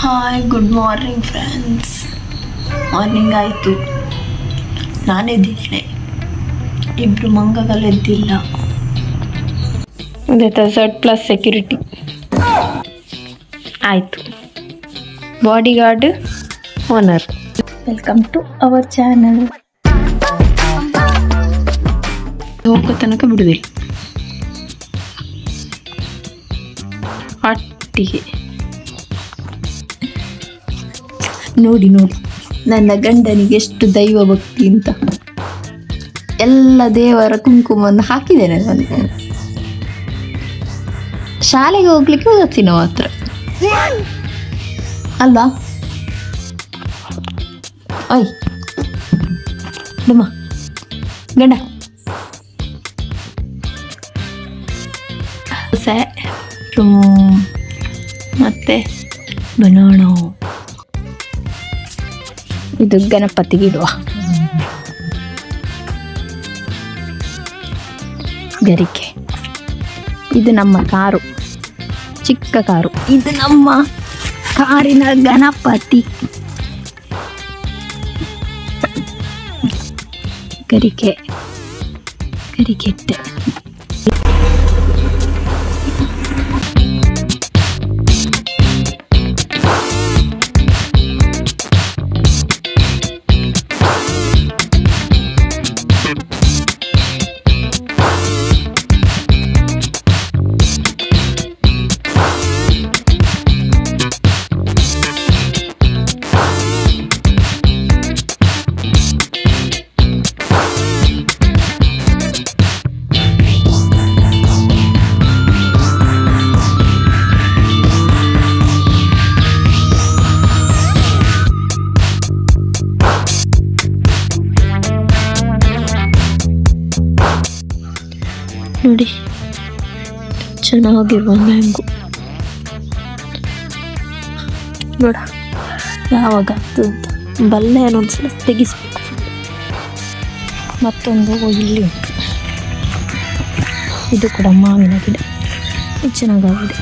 Hi, good morning friends. Morning ಆಯಿತು, ನಾನೆದ್ದಿದ್ದೇನೆ. ಇಬ್ಬರು ಮಂಗಗಳೆದ್ದಿಲ್ಲ. Z+ ಸೆಕ್ಯೂರಿಟಿ ಆಯಿತು. Bodyguard owner. Welcome to our channel. ಹೋಗೋ ತನಕ ಬಿಡುವುದಿಲ್ಲ ಒಟ್ಟಿಗೆ. ನೋಡಿ ನನ್ನ ಗಂಡನಿಗೆ ಎಷ್ಟು ದೈವ ಭಕ್ತಿ ಅಂತ. ಎಲ್ಲ ದೇವರ ಕುಂಕುಮವನ್ನು ಹಾಕಿದ್ದೇನೆ ನಾನು. ಶಾಲೆಗೆ ಹೋಗ್ಲಿಕ್ಕೆ ಓದಿನ ಮಾತ್ರ ಅಲ್ವಾ? ಓಯ್ ಡಮ್ಮ ಗಂಡ ಮತ್ತೆ ಬನಾನ. ಇದು ಗಣಪತಿಗಿಡುವ ಗರಿಕೆ. ಇದು ನಮ್ಮ ಕಾರು, ಚಿಕ್ಕ ಕಾರು. ಇದು ನಮ್ಮ ಕಾರಿನ ಗಣಪತಿ. ಗರಿಕೆ ಗರಿಕೆಟ್ಟೆ. ನೋಡಿ, ಚೆನ್ನಾಗಿರುವ ಮ್ಯಾಂಗೋ. ನೋಡ ಯಾವಾಗ ಆಗ್ತದಂತ. ಬಲ್ಲೆಯನ್ನು ಒಂದ್ಸಲ ತೆಗಿಸ್ಬೇಕು. ಮತ್ತೊಂದು ಇಲ್ಲಿ ಉಂಟು, ಇದು ಕೂಡ ಮಾವಿನ ಗಿಡ. ಇದು ಚೆನ್ನಾಗಾಗಿದೆ.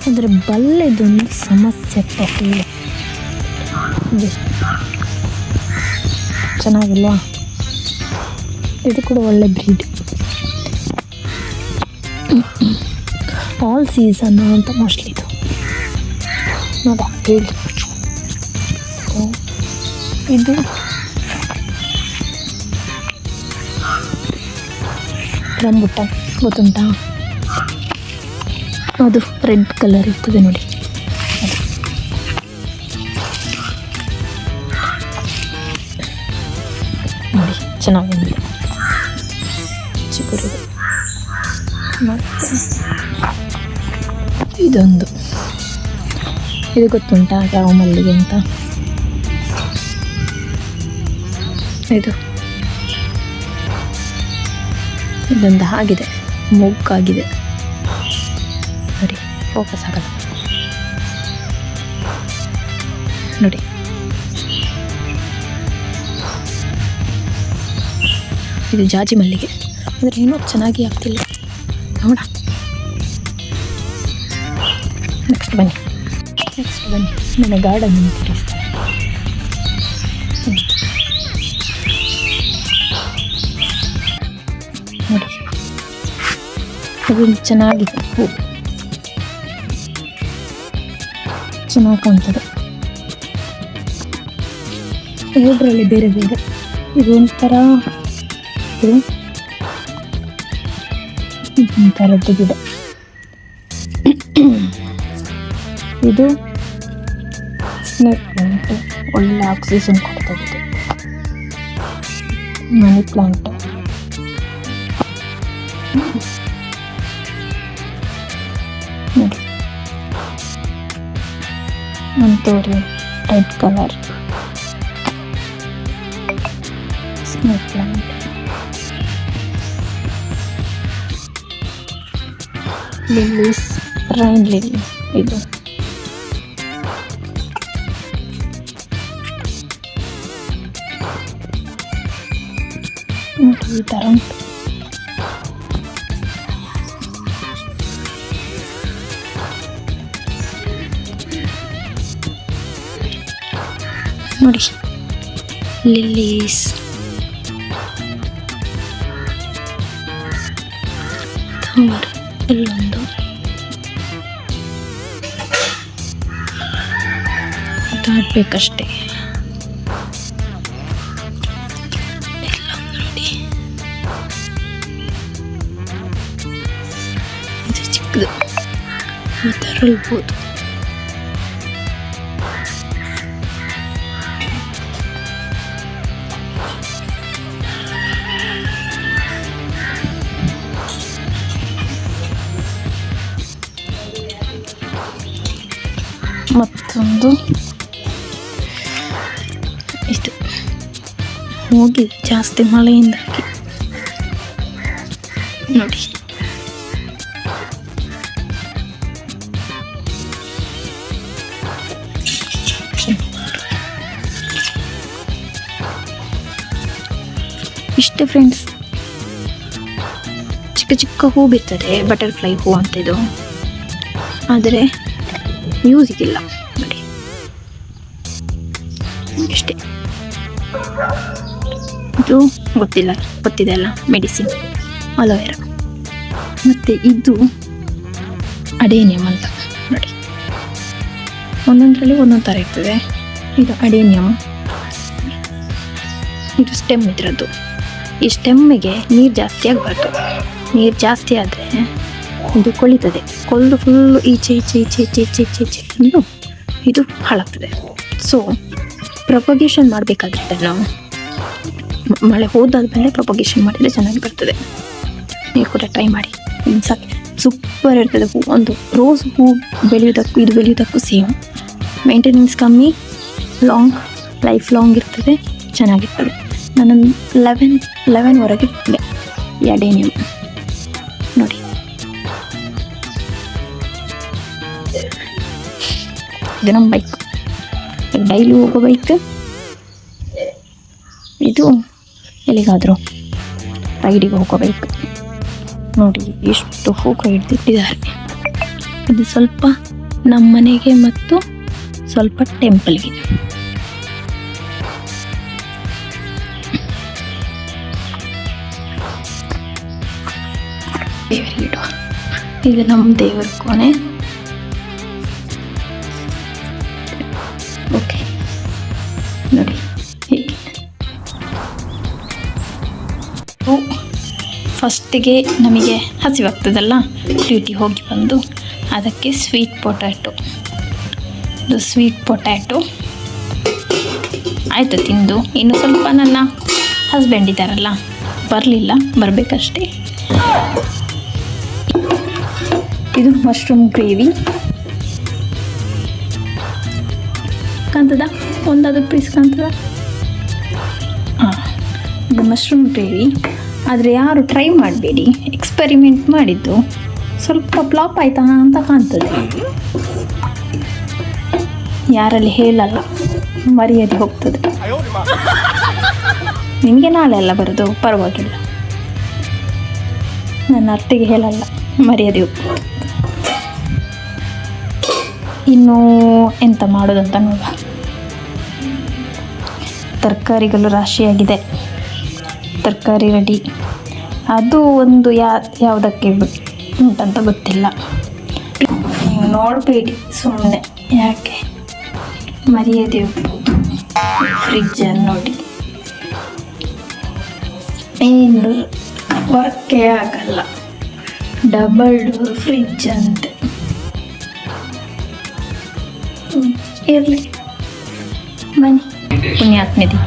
ಆದರೆ ಬಲ್ಲೆದೊಂದು ಸಮಸ್ಯೆ. ಫುಲ್ ಚೆನ್ನಾಗಿಲ್ವಾ? ಇದು ಕೂಡ ಒಳ್ಳೆ ಬ್ರೀಡ್. ಆಲ್ ಸೀಸನ್ ಅಂತ ಮೋಸ್ಟ್ಲಿ ಇದು. ನೋಡ ಹೇಳಿ, ಇದು ರಂಬುಟಾನ್ ಗೊತ್ತುಂಟಾ? ಅದು ರೆಡ್ ಕಲರ್ ಇರ್ತದೆ ನೋಡಿ. ನೋಡಿ ಚೆನ್ನಾಗಿದೆ ಚಿಗುರು. ಮತ್ತು ಇದೊಂದು, ಇದು ಗೊತ್ತುಂಟಾ ಯಾವ ಮಲ್ಲಿಗೆ ಅಂತ? ಇದೊಂದು ಆಗಿದೆ, ಮೊಗ್ಗಾಗಿದೆ ನೋಡಿ. ಫೋಕಸ್ ಆಗಲ್ಲ ನೋಡಿ. ಇದು ಜಾಜಿ ಮಲ್ಲಿಗೆ. ಆದರೆ ಏನೋ ಚೆನ್ನಾಗಿ ಆಗ್ತಿಲ್ಲ. ನೋಡ, ನೆಕ್ಸ್ಟ್ ಬನ್ನಿ ನನ್ನ ಗಾರ್ಡನ್ ತೋರಿಸ್ತೀನಿ. ನೋಡಿ, ಅದು ಚೆನ್ನಾಗಿದೆ. ಹೂ ಚೆನ್ನಾಗಿ ಕಾಣ್ತದೆ. ಎರಡರಲ್ಲಿ ಬೇರೆ ಬೇರೆ. ಇದು ಒಂಥರದ್ದು ಗಿಡ. ಇದು ಸ್ನೇಕ್ ಪ್ಲಾಂಟ್, ಒಳ್ಳೆ ಆಕ್ಸಿಜನ್ ಕೊಡ್ತದೆ. Money plant. ನೋಡಿ, ಅಂತೋರಿ red colour snake plant. Lilies, rain lily. ಇದು ಈ ಥರ ಉಂಟು. ನೋಡಿ, ಲಿಲ್ಲೀಸ್, ತಾವರೆ, ಇಲ್ಲೊಂದು ಹಾಕ್ಬೇಕಷ್ಟೇ. ಎಲ್ಲ ನೋಡಿ, ಇದು ಚಿಕ್ಕದು ಮತ್ತು ಅರಳ್ಬೋದು. ಮತ್ತೊಂದು ಇದು ಹೋಗಿ ಜಾಸ್ತಿ ಮಳೆಯಿಂದಾಗಿ ನೋಡಿ, ಇಷ್ಟೇ ಫ್ರೆಂಡ್ಸ್. ಚಿಕ್ಕ ಚಿಕ್ಕ ಹೂ ಬಿರ್ತದೆ, ಬಟರ್ಫ್ಲೈ ಹೂ ಅಂತಿದು, ಆದರೆ ಯೂಸಿಗೆ ಇಲ್ಲ ನೋಡಿ. ಇಷ್ಟೇ. ಇದು ಗೊತ್ತಿದೆ ಅಲ್ಲ, ಮೆಡಿಸಿನ್, ಅಲೋವೆರಾ. ಮತ್ತು ಇದು ಅಡೇನಿಯಮ್ ಅಂತ ನೋಡಿ, ಒಂದೊಂದರಲ್ಲಿ ಒಂದೊಂದು ಥರ ಇರ್ತದೆ. ಇದು ಅಡೇನಿಯಮ್, ಇದು ಸ್ಟೆಮ್ ಇದ್ರದ್ದು. ಈ ಸ್ಟೆಮ್ಮಿಗೆ ನೀರು ಜಾಸ್ತಿ ಆಗಬಾರ್ದು. ನೀರು ಜಾಸ್ತಿ ಆದರೆ ಇದು ಕೊಳಿತದೆ, ಕೊಲ್ದು ಫುಲ್ಲು ಈಚೆ ಅಂದು ಇದು ಹಾಳಾಗ್ತದೆ. ಸೊ ಪ್ರೊಪಗೇಷನ್ ಮಾಡಬೇಕಾಗಿರ್ತದೆ. ನಾವು ಮಳೆ ಹೋದಾದ್ಮೇಲೆ ಪ್ರೊಪಗೇಷನ್ ಮಾಡಿದರೆ ಚೆನ್ನಾಗಿ ಬರ್ತದೆ. ನೀವು ಕೂಡ ಟ್ರೈ ಮಾಡಿ, ಸಾಕು, ಸೂಪರ್ ಇರ್ತದೆ. ಹೂ ಒಂದು ರೋಸ್ ಹೂ ಬೆಳೆಯೋದಕ್ಕೂ ಇದು ಬೆಳೆಯೋದಕ್ಕೂ ಸೇಮ್, ಮೇಂಟೆನೆನ್ಸ್ ಕಮ್ಮಿ, ಲೈಫ್ ಲಾಂಗ್ ಇರ್ತದೆ, ಚೆನ್ನಾಗಿರ್ತದೆ. ನಾನು 11ವರೆಗೆ ಇರ್ತದೆ ಈ ಅಡೇನಿಯಮ್ ನೋಡಿ. ಇದು ನಮ್ಮ ಬೈಕ್, ಡೈಲಿ ಹೋಗೋ ಬೈಕ್. ಇದು ಎಲ್ಲಿಗಾದರೂ ರೈಡಿಗೆ ಹೋಗೋ ಬೈಕ್. ನೋಡಿ ಎಷ್ಟು ಹೂವು ಹಿಡ್ದಿಟ್ಟಿದ್ದಾರೆ. ಇದು ಸ್ವಲ್ಪ ನಮ್ಮ ಮನೆಗೆ ಮತ್ತು ಸ್ವಲ್ಪ ಟೆಂಪಲ್ಗೆ. ದೇವರಿಗೆ ಇಡುವ. ಇದು ನಮ್ಮ ದೇವರ ಕೋಣೆ. ಓಕೆ ನೋಡಿ ಹೀಗೆ. ಫಸ್ಟಿಗೆ ನಮಗೆ ಹಸಿವಾಗ್ತದಲ್ಲ, ಡ್ಯೂಟಿ ಹೋಗಿ ಬಂದು, ಅದಕ್ಕೆ ಸ್ವೀಟ್ ಪೊಟ್ಯಾಟೊ ಆಯಿತು ತಿಂದು. ಇನ್ನು ಸ್ವಲ್ಪ ನನ್ನ ಹಸ್ಬೆಂಡ್ ಇದ್ದಾರಲ್ಲ, ಬರಲಿಲ್ಲ, ಬರಬೇಕಷ್ಟೇ. ಇದು ಮಶ್ರೂಮ್ ಗ್ರೇವಿ ಕಾಣ್ತದ, ಒಂದಾದ ಪೀಸ್ ಕಾಣ್ತದ. ಹಾಂ, ಇದು ಮಶ್ರೂಮ್ ಗ್ರೇವಿ. ಆದರೆ ಯಾರು ಟ್ರೈ ಮಾಡಬೇಡಿ, ಎಕ್ಸ್ಪೆರಿಮೆಂಟ್ ಮಾಡಿದ್ದು ಸ್ವಲ್ಪ ಫ್ಲಾಪ್ ಆಯ್ತಾ ಅಂತ ಕಾಣ್ತದೆ. ಯಾರಲ್ಲಿ ಹೇಳಲ್ಲ, ಮರ್ಯಾದೆ ಹೋಗ್ತದೆ. ನಿಮಗೆ ನಾಳೆ ಎಲ್ಲ ಬರೋದು ಪರವಾಗಿಲ್ಲ, ನನ್ನ ಅತ್ತೆಗೆ ಹೇಳಲ್ಲ, ಮರ್ಯಾದೆ ಹೋಗ್ತದೆ. ಇನ್ನು ಎಂತ ಮಾಡೋದಂತ ನೋಡುವ. ತರಕಾರಿಗಳು ರಾಶಿಯಾಗಿದೆ, ತರಕಾರಿ ರೆಡಿ. ಅದು ಒಂದು ಯಾವುದಕ್ಕೆ ಉಂಟಂತ ಗೊತ್ತಿಲ್ಲ, ನೀವು ನೋಡಬೇಡಿ ಸುಮ್ಮನೆ, ಯಾಕೆ ಮರ್ಯಾದೆ ಹೋಗ್ಬೋದು. ಫ್ರಿಜ್ಜನ್ನು ನೋಡಿ, ಏನು ವರ್ಕೇ ಆಗಲ್ಲ, ಡಬಲ್ ಡೋರ್ ಫ್ರಿಜ್ ಅಂತೆ. ಇರಲಿ ಬನ್ನಿ, ಪುಣ್ಯಾತ್ಮದಿ.